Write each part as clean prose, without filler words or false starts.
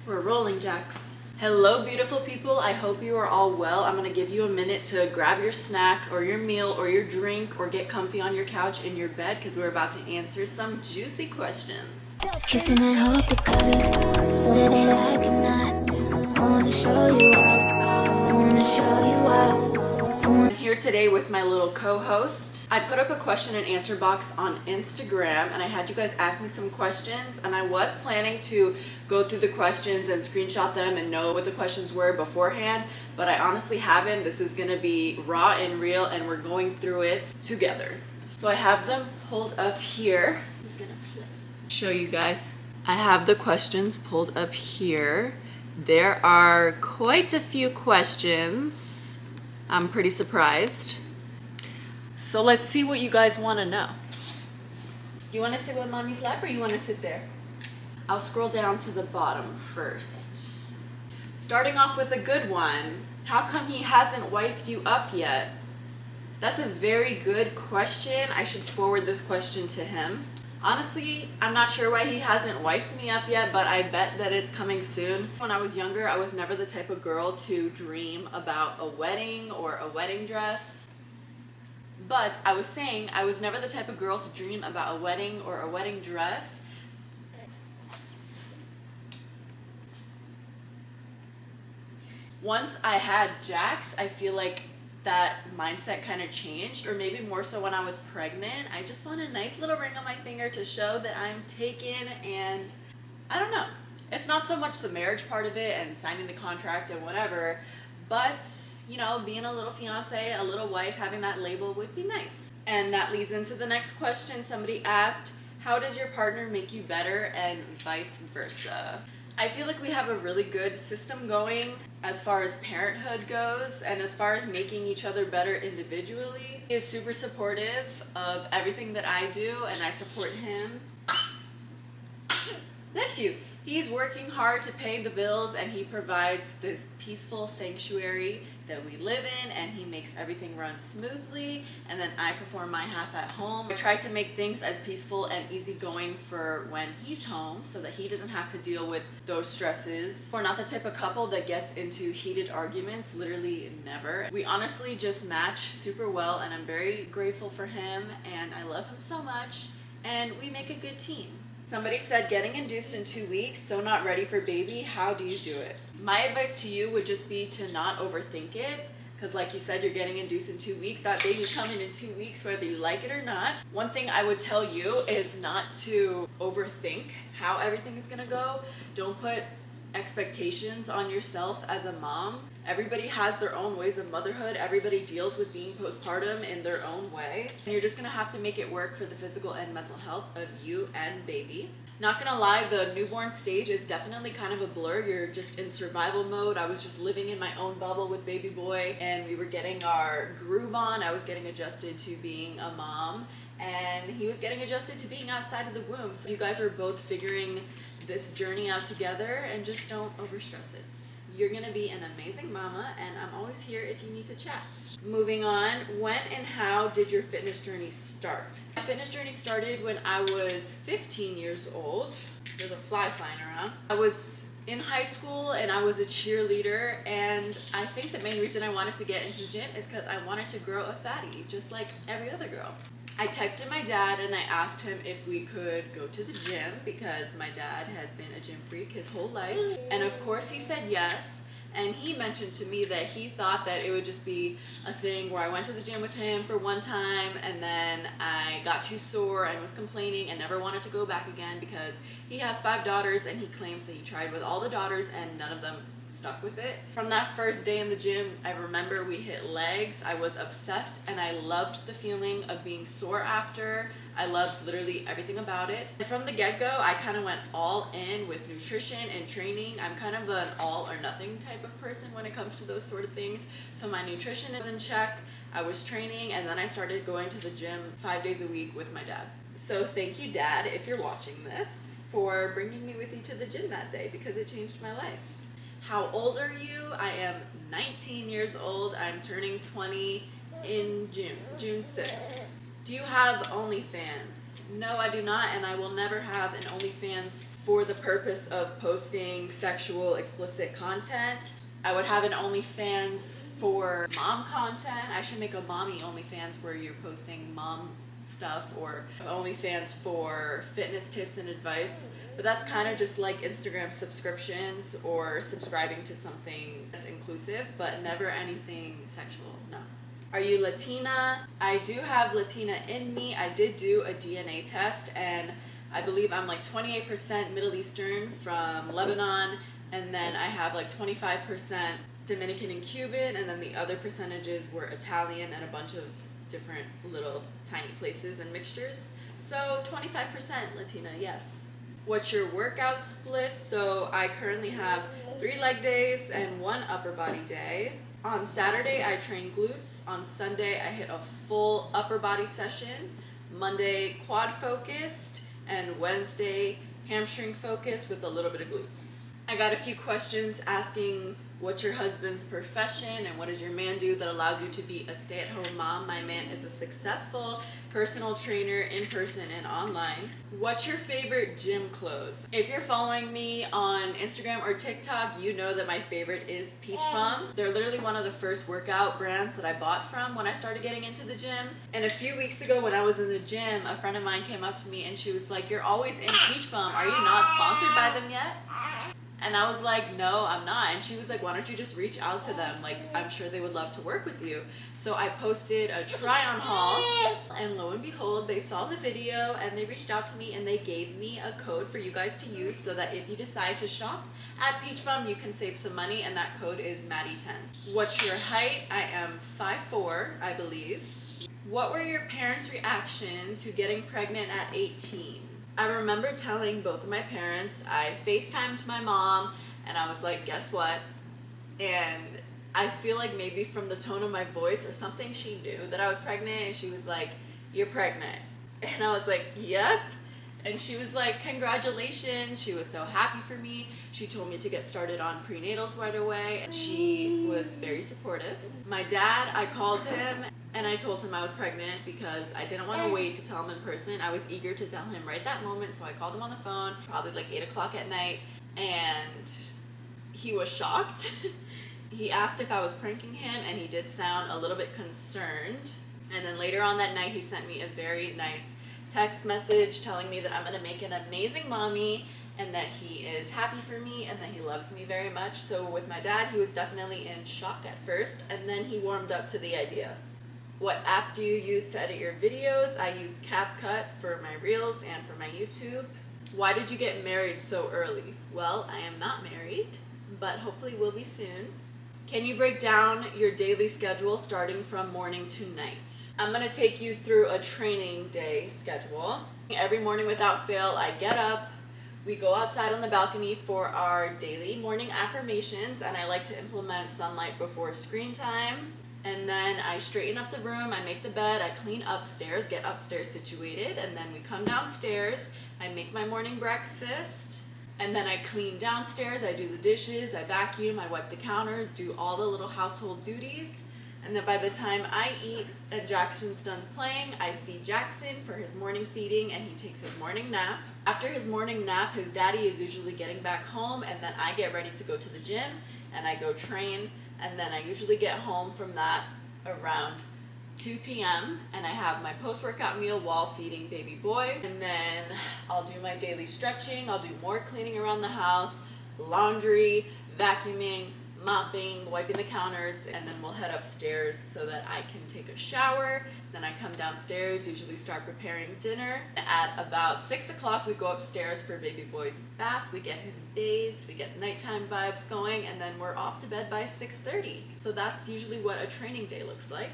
We're rolling, Jacks. Hello, beautiful people. I hope you are all well. I'm gonna give you a minute to grab your snack or your meal or your drink or get comfy on your couch in your bed because we're about to answer some juicy questions. Kissing and hope the cutters, whether they like or not. I wanna show you up. I wanna show you up. I'm here today with my little co-host. I put up a question and answer box on Instagram and I had you guys ask me some questions, and I was planning to go through the questions and screenshot them and know what the questions were beforehand, but I honestly haven't. This is gonna be raw and real and we're going through it together. So I have them pulled up here. I'm just gonna show you guys. I have the questions pulled up here. There are quite a few questions. I'm pretty surprised. So let's see what you guys want to know. Do you want to sit with mommy's lap or you want to sit there? I'll scroll down to the bottom first. Starting off with a good one. How come he hasn't wifed you up yet? That's a very good question. I should forward this question to him. Honestly, I'm not sure why he hasn't wifed me up yet, but I bet that it's coming soon. When I was younger, I was never the type of girl to dream about a wedding or a wedding dress. But I was saying I was never the type of girl to dream about a wedding or a wedding dress. Once I had Jax, I feel like that mindset kind of changed, or maybe more so when I was pregnant. I just want a nice little ring on my finger to show that I'm taken, and I don't know. It's not so much the marriage part of it and signing the contract and whatever, but you know, being a little fiance, a little wife, having that label would be nice. And that leads into the next question. Somebody asked, how does your partner make you better and vice versa? I feel like we have a really good system going as far as parenthood goes, and as far as making each other better individually. He is super supportive of everything that I do, and I support him. Bless you. He's working hard to pay the bills, and he provides this peaceful sanctuary that we live in, and he makes everything run smoothly, and then I perform my half at home. I try to make things as peaceful and easygoing for when he's home so that he doesn't have to deal with those stresses. We're not the type of couple that gets into heated arguments, literally never. We honestly just match super well, and I'm very grateful for him, and I love him so much, and we make a good team. Somebody said getting induced in 2 weeks, so not ready for baby. How do you do it? My advice to you would just be to not overthink it, because like you said, you're getting induced in 2 weeks. That baby's coming in 2 weeks, whether you like it or not. One thing I would tell you is not to overthink how everything is gonna go. Don't put expectations on yourself as a mom. Everybody has their own ways of motherhood. Everybody deals with being postpartum in their own way. And you're just gonna have to make it work for the physical and mental health of you and baby. Not gonna lie, the newborn stage is definitely kind of a blur. You're just in survival mode. I was just living in my own bubble with baby boy, and we were getting our groove on. I was getting adjusted to being a mom, and he was getting adjusted to being outside of the womb. So you guys are both figuring this journey out together, and just don't overstress it. You're gonna be an amazing mama, and I'm always here if you need to chat. Moving on, when and how did your fitness journey start? My fitness journey started when I was 15 years old. There's a fly flying around. I was in high school and I was a cheerleader, and I think the main reason I wanted to get into the gym is because I wanted to grow a fatty, just like every other girl. I texted my dad and I asked him if we could go to the gym because my dad has been a gym freak his whole life. And of course he said yes. And he mentioned to me that he thought that it would just be a thing where I went to the gym with him for one time and then I got too sore and was complaining and never wanted to go back again, because he has 5 daughters and he claims that he tried with all the daughters and none of them stuck with it. From that first day in the gym, I remember we hit legs. I was obsessed and I loved the feeling of being sore after. I loved literally everything about it. And from the get-go, I kind of went all in with nutrition and training. I'm kind of an all or nothing type of person when it comes to those sort of things. So my nutrition is in check. I was training, and then I started going to the gym 5 days a week with my dad. So thank you, Dad, if you're watching this, for bringing me with you to the gym that day, because it changed my life. How old are you? I am 19 years old. I'm turning 20 in June 6th. Do you have OnlyFans? No, I do not, and I will never have an OnlyFans for the purpose of posting sexual explicit content. I would have an OnlyFans for mom content. I should make a mommy OnlyFans where you're posting mom stuff, or OnlyFans for fitness tips and advice. But that's kind of just like Instagram subscriptions or subscribing to something that's inclusive, but never anything sexual, no. Are you Latina? I do have Latina in me. I did do a DNA test and I believe I'm like 28% Middle Eastern from Lebanon, and then I have like 25% Dominican and Cuban, and then the other percentages were Italian and a bunch of different little tiny places and mixtures. So 25% Latina, yes. What's your workout split? So I currently have 3 leg days and 1 upper body day. On Saturday I train glutes. On Sunday I hit a full upper body session. Monday quad focused, and Wednesday hamstring focused with a little bit of glutes. I got a few questions asking what's your husband's profession and what does your man do that allows you to be a stay-at-home mom. My man is a successful personal trainer in person and online. What's your favorite gym clothes? If you're following me on Instagram or TikTok, you know that my favorite is Peach Bum. They're literally one of the first workout brands that I bought from when I started getting into the gym. And a few weeks ago when I was in the gym, a friend of mine came up to me and she was like, "You're always in Peach Bum. Are you not sponsored by them yet?" And I was like, "No, I'm not." And she was like, "Why don't you just reach out to them? Like, I'm sure they would love to work with you." So I posted a try-on haul, and lo and behold, they saw the video and they reached out to me and they gave me a code for you guys to use so that if you decide to shop at Peach Bum, you can save some money, and that code is Maddie10. What's your height? I am 5'4", I believe. What were your parents' reaction to getting pregnant at 18? I remember telling both of my parents. I FaceTimed my mom and I was like, "Guess what?" And I feel like maybe from the tone of my voice or something, she knew that I was pregnant, and she was like, "You're pregnant." And I was like, "Yep." And she was like, "Congratulations." She was so happy for me. She told me to get started on prenatals right away, and she was very supportive. My dad, I called him and I told him I was pregnant because I didn't want to wait to tell him in person. I was eager to tell him right that moment, so I called him on the phone, probably like 8 o'clock at night, and he was shocked. He asked if I was pranking him, and he did sound a little bit concerned. And then later on that night, he sent me a very nice text message telling me that I'm going to make an amazing mommy, and that he is happy for me, and that he loves me very much. So with my dad, he was definitely in shock at first, and then he warmed up to the idea. What app do you use to edit your videos? I use CapCut for my Reels and for my YouTube. Why did you get married so early? Well, I am not married, but hopefully will be soon. Can you break down your daily schedule starting from morning to night? I'm going to take you through a training day schedule. Every morning without fail, I get up, we go outside on the balcony for our daily morning affirmations, and I like to implement sunlight before screen time. And then I straighten up the room, I make the bed, I clean upstairs, get upstairs situated, and then we come downstairs, I make my morning breakfast, and then I clean downstairs, I do the dishes, I vacuum, I wipe the counters, do all the little household duties. And then by the time I eat and Jackson's done playing, I feed Jackson for his morning feeding, and he takes his morning nap. After his morning nap, his daddy is usually getting back home, and then I get ready to go to the gym and I go train. And then I usually get home from that around 2 p.m. and I have my post-workout meal while feeding baby boy. And then I'll do my daily stretching, I'll do more cleaning around the house, laundry, vacuuming, mopping, wiping the counters, and then we'll head upstairs so that I can take a shower. Then I come downstairs, usually start preparing dinner. At about 6 o'clock, we go upstairs for baby boy's bath. We get him bathed, we get nighttime vibes going, and then we're off to bed by 6:30. So that's usually what a training day looks like.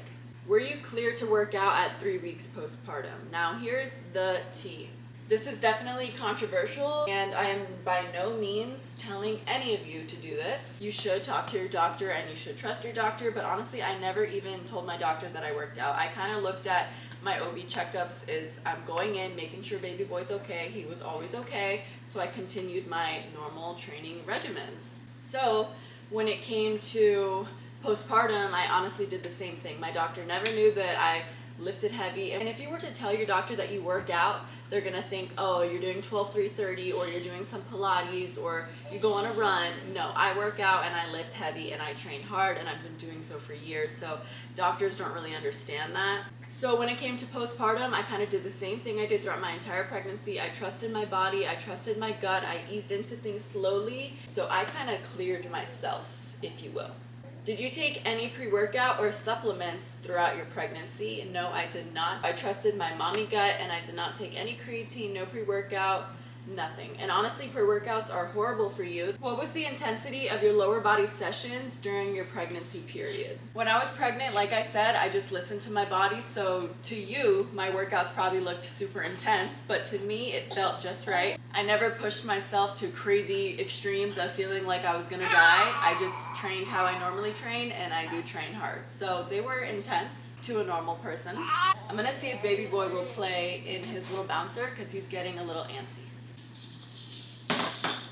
Were you cleared to work out at 3 weeks postpartum? Now here's the tea. This is definitely controversial, and I am by no means telling any of you to do this. You should talk to your doctor and you should trust your doctor, but honestly, I never even told my doctor that I worked out. I kind of looked at my OB checkups as I'm going in, making sure baby boy's okay. He was always okay, so I continued my normal training regimens. So when it came to postpartum, I honestly did the same thing. My doctor never knew that I lifted heavy. And if you were to tell your doctor that you work out, they're gonna think, oh, you're doing 12-3-30, or you're doing some Pilates, or you go on a run. No, I work out and I lift heavy and I train hard, and I've been doing so for years. So doctors don't really understand that. So when it came to postpartum, I kind of did the same thing I did throughout my entire pregnancy. I trusted my body, I trusted my gut, I eased into things slowly. So I kind of cleared myself, if you will. Did you take any pre-workout or supplements throughout your pregnancy? No, I did not. I trusted my mommy gut, and I did not take any creatine, no pre-workout, nothing. And honestly, pre-workouts are horrible for you. What was the intensity of your lower body sessions during your pregnancy period? When I was pregnant, like I said, I just listened to my body. So to you, my workouts probably looked super intense, but to me, it felt just right. I never pushed myself to crazy extremes of feeling like I was gonna die. I just trained how I normally train, and I do train hard. So they were intense to a normal person. I'm gonna see if baby boy will play in his little bouncer because he's getting a little antsy.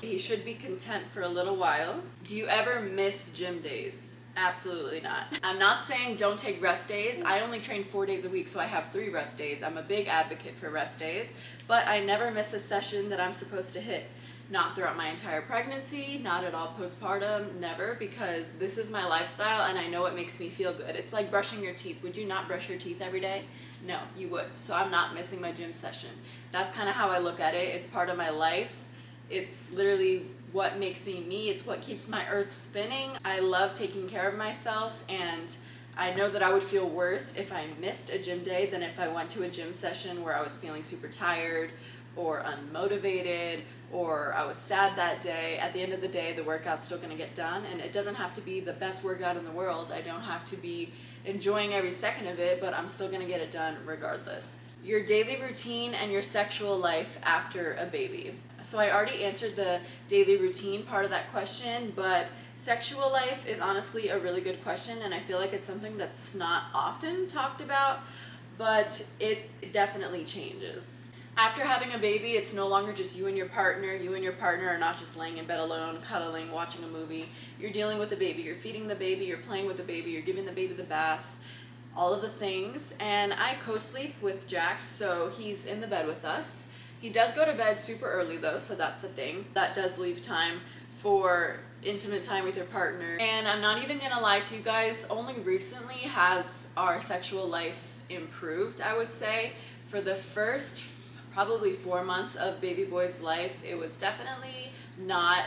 He should be content for a little while. Do you ever miss gym days? Absolutely not. I'm not saying don't take rest days. I only train 4 days a week, so I have 3 rest days. I'm a big advocate for rest days, but I never miss a session that I'm supposed to hit. Not throughout my entire pregnancy, not at all postpartum, never, because this is my lifestyle and I know it makes me feel good. It's like brushing your teeth. Would you not brush your teeth every day? No, you would. So I'm not missing my gym session. That's kind of how I look at it. It's part of my life. It's literally what makes me me. It's what keeps my earth spinning. I love taking care of myself, and I know that I would feel worse if I missed a gym day than if I went to a gym session where I was feeling super tired or unmotivated, or I was sad that day. At the end of the day, the workout's still gonna get done, and it doesn't have to be the best workout in the world. I don't have to be enjoying every second of it, but I'm still gonna get it done regardless. Your daily routine and your sexual life after a baby. So I already answered the daily routine part of that question, but sexual life is honestly a really good question, and I feel like it's something that's not often talked about, but it definitely changes. After having a baby, it's no longer just you and your partner. You and your partner are not just laying in bed alone, cuddling, watching a movie. You're dealing with the baby, you're feeding the baby, you're playing with the baby, you're giving the baby the bath, all of the things. And I co-sleep with Jack, so he's in the bed with us. He does go to bed super early though, so that's the thing. That does leave time for intimate time with your partner. And I'm not even gonna lie to you guys, only recently has our sexual life improved, I would say. For the first probably 4 months of baby boy's life, it was definitely not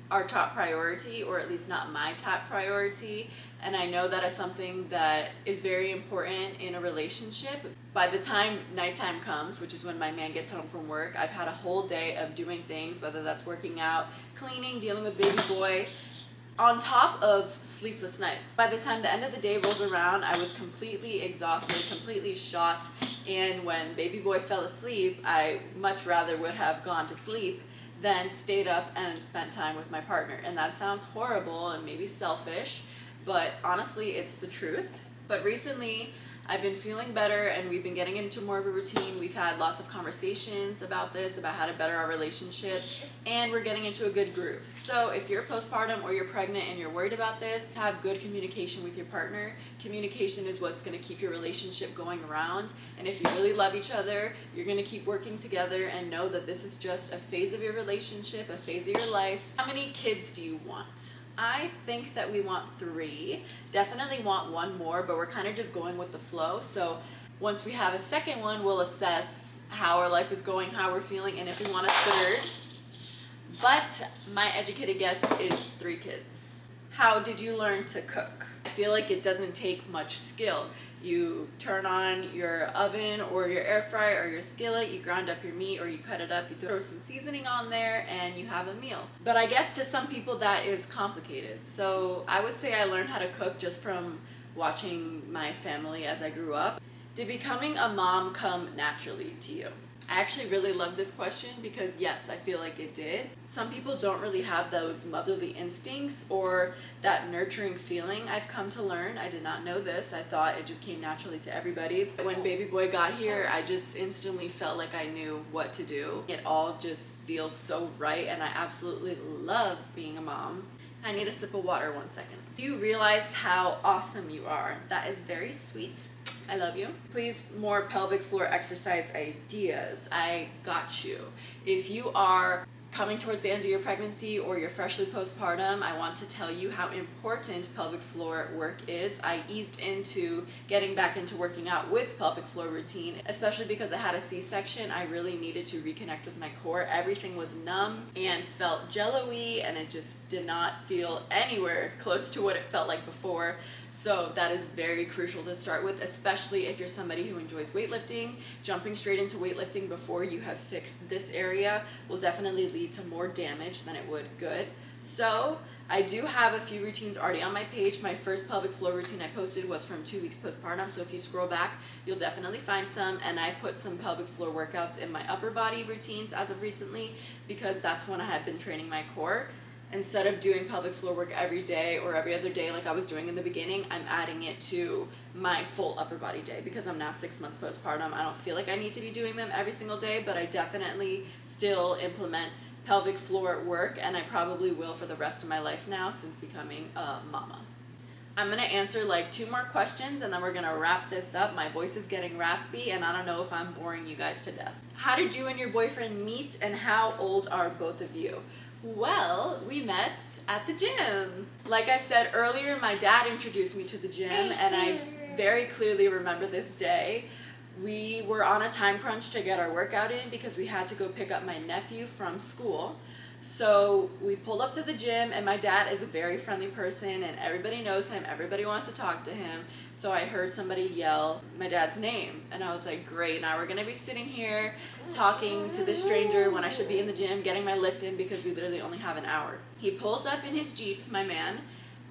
our top priority, or at least not my top priority. And I know that is something that is very important in a relationship. By the time nighttime comes, which is when my man gets home from work, I've had a whole day of doing things, whether that's working out, cleaning, dealing with baby boy, on top of sleepless nights. By the time the end of the day rolls around, I was completely exhausted, completely shot. And when baby boy fell asleep, I much rather would have gone to sleep than stayed up and spent time with my partner. And that sounds horrible and maybe selfish, but honestly, it's the truth. But recently, I've been feeling better, and we've been getting into more of a routine. We've had lots of conversations about this, about how to better our relationship, and we're getting into a good groove. So if you're postpartum or you're pregnant and you're worried about this, have good communication with your partner. Communication is what's gonna keep your relationship going around. And if you really love each other, you're gonna keep working together and know that this is just a phase of your relationship, a phase of your life. How many kids do you want? I think that we want 3. Definitely want 1 more, but we're kind of just going with the flow. So once we have a second one, we'll assess how our life is going, how we're feeling, and if we want a 3rd. But my educated guess is 3 kids. How did you learn to cook? I feel like it doesn't take much skill. You turn on your oven or your air fryer or your skillet, you grind up your meat or you cut it up, you throw some seasoning on there, and you have a meal. But I guess to some people that is complicated. So I would say I learned how to cook just from watching my family as I grew up. Did becoming a mom come naturally to you? I actually really love this question because yes, I feel like it did. Some people don't really have those motherly instincts or that nurturing feeling. I've come to learn. I did not know this. I thought it just came naturally to everybody. When baby boy got here, I just instantly felt like I knew what to do. It all just feels so right, and I absolutely love being a mom. I need a sip of water 1 second. Do you realize how awesome you are? That is very sweet. I love you. Please, more pelvic floor exercise ideas. I got you. If you are coming towards the end of your pregnancy or you're freshly postpartum, I want to tell you how important pelvic floor work is. I eased into getting back into working out with pelvic floor routine, especially because I had a C-section. I really needed to reconnect with my core. Everything was numb and felt jello-y, and it just did not feel anywhere close to what it felt like before. So that is very crucial to start with, especially if you're somebody who enjoys weightlifting. Jumping straight into weightlifting before you have fixed this area will definitely lead to more damage than it would good. So I do have a few routines already on my page. My first pelvic floor routine I posted was from 2 weeks postpartum, so if you scroll back, you'll definitely find some. And I put some pelvic floor workouts in my upper body routines as of recently, because that's when I had been training my core. Instead of doing pelvic floor work every day or every other day like I was doing in the beginning, I'm adding it to my full upper body day because I'm now 6 months postpartum. I don't feel like I need to be doing them every single day, but I definitely still implement pelvic floor work, and I probably will for the rest of my life now since becoming a mama. I'm going to answer like 2 more questions and then we're going to wrap this up. My voice is getting raspy and I don't know if I'm boring you guys to death. How did you and your boyfriend meet, and how old are both of you? Well, we met at the gym. Like I said earlier, my dad introduced me to the gym, and I very clearly remember this day. We were on a time crunch to get our workout in because we had to go pick up my nephew from school. So we pulled up to the gym, and my dad is a very friendly person and everybody knows him, everybody wants to talk to him. So I heard somebody yell my dad's name and I was like, great, now we're gonna be sitting here talking to this stranger when I should be in the gym getting my lift in because we literally only have an hour. He pulls up in his Jeep, my man,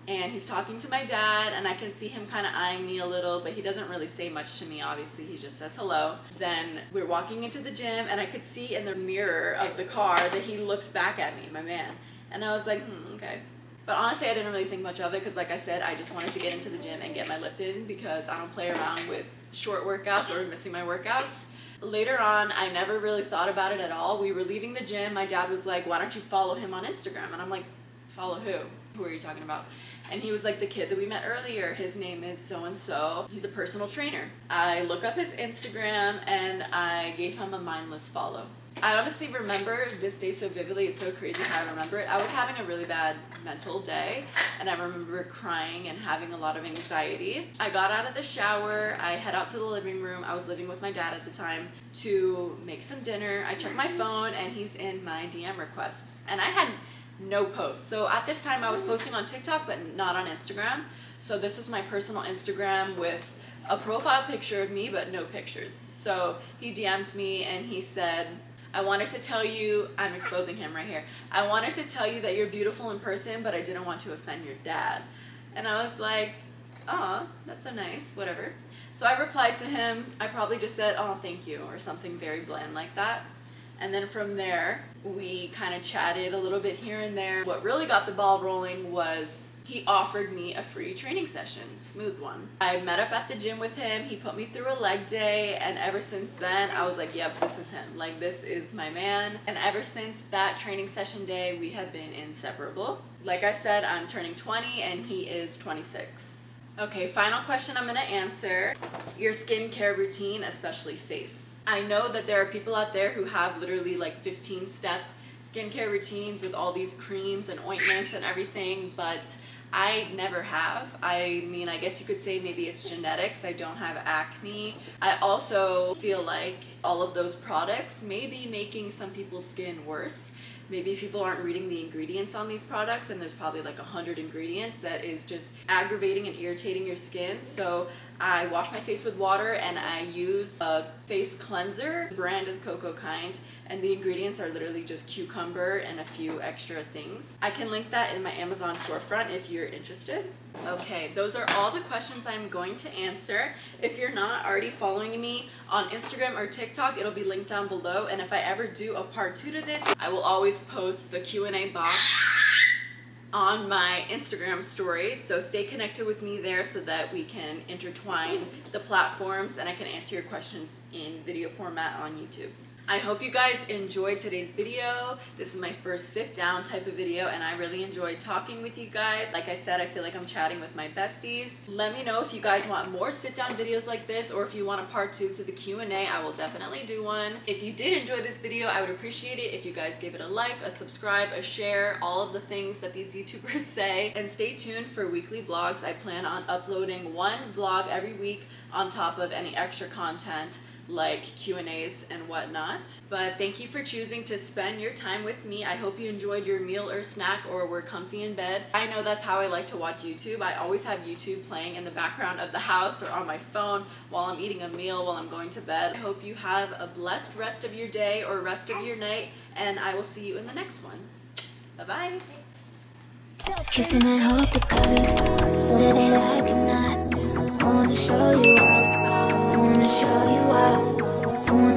and he's talking to my dad, and I can see him kind of eyeing me a little, but he doesn't really say much to me, obviously. He just says hello. Then we're walking into the gym, and I could see in the mirror of the car that he looks back at me, my man. And I was like, okay. But honestly, I didn't really think much of it because, like I said, I just wanted to get into the gym and get my lift in because I don't play around with short workouts or missing my workouts. Later on, I never really thought about it at all. We were leaving the gym. My dad was like, why don't you follow him on Instagram? And I'm like, follow who? Who are you talking about? And he was like, the kid that we met earlier, his name is so-and-so. He's a personal trainer. I look up his Instagram and I gave him a mindless follow. I honestly remember this day so vividly. It's so crazy how I remember it. I was having a really bad mental day and I remember crying and having a lot of anxiety. I got out of the shower. I head out to the living room. I was living with my dad at the time to make some dinner. I check my phone and he's in my DM requests. And I had no posts. So at this time I was posting on TikTok but not on Instagram. So this was my personal Instagram with a profile picture of me but no pictures. So he DM'd me and he said, I wanted to tell you, I'm exposing him right here. I wanted to tell you that you're beautiful in person, but I didn't want to offend your dad. And I was like, oh, that's so nice, whatever. So I replied to him. I probably just said, oh, thank you, or something very bland like that. And then from there, we kind of chatted a little bit here and there. What really got the ball rolling was he offered me a free training session, smooth one. I met up at the gym with him. He put me through a leg day, and ever since then, I was like, yep, this is him. Like, this is my man. And ever since that training session day, we have been inseparable. Like I said, I'm turning 20 and he is 26. Okay, final question I'm gonna answer. Your skincare routine, especially face. I know that there are people out there who have literally like 15-step skincare routines with all these creams and ointments and everything, but I never have. I mean, I guess you could say maybe it's genetics. I don't have acne. I also feel like all of those products may be making some people's skin worse. Maybe people aren't reading the ingredients on these products and there's probably like 100 ingredients that is just aggravating and irritating your skin. So I wash my face with water and I use a face cleanser. The brand is Cocoa Kind and the ingredients are literally just cucumber and a few extra things. I can link that in my Amazon storefront if you're interested. Okay, those are all the questions I'm going to answer. If you're not already following me on Instagram or TikTok, it'll be linked down below. And if I ever do a part 2 to this, I will always post the Q&A box on my Instagram stories. So stay connected with me there so that we can intertwine the platforms and I can answer your questions in video format on YouTube. I hope you guys enjoyed today's video. This is my first sit down type of video and I really enjoyed talking with you guys. Like I said, I feel like I'm chatting with my besties. Let me know if you guys want more sit down videos like this, or if you want a part 2 to the Q&A. I will definitely do one. If you did enjoy this video, I would appreciate it if you guys gave it a like, a subscribe, a share, all of the things that these YouTubers say. And stay tuned for weekly vlogs. I plan on uploading one vlog every week on top of any extra content like Q&As and whatnot. But thank you for choosing to spend your time with me. I hope you enjoyed your meal or snack or were comfy in bed. I know that's how I like to watch YouTube. I always have YouTube playing in the background of the house or on my phone while I'm eating a meal, while I'm going to bed. I hope you have a blessed rest of your day or rest of your night, and I will see you in the next one. Bye-bye. Kissing and hold the covers, whether they like or not. I wanna show you out. I wanna show you out. I wanna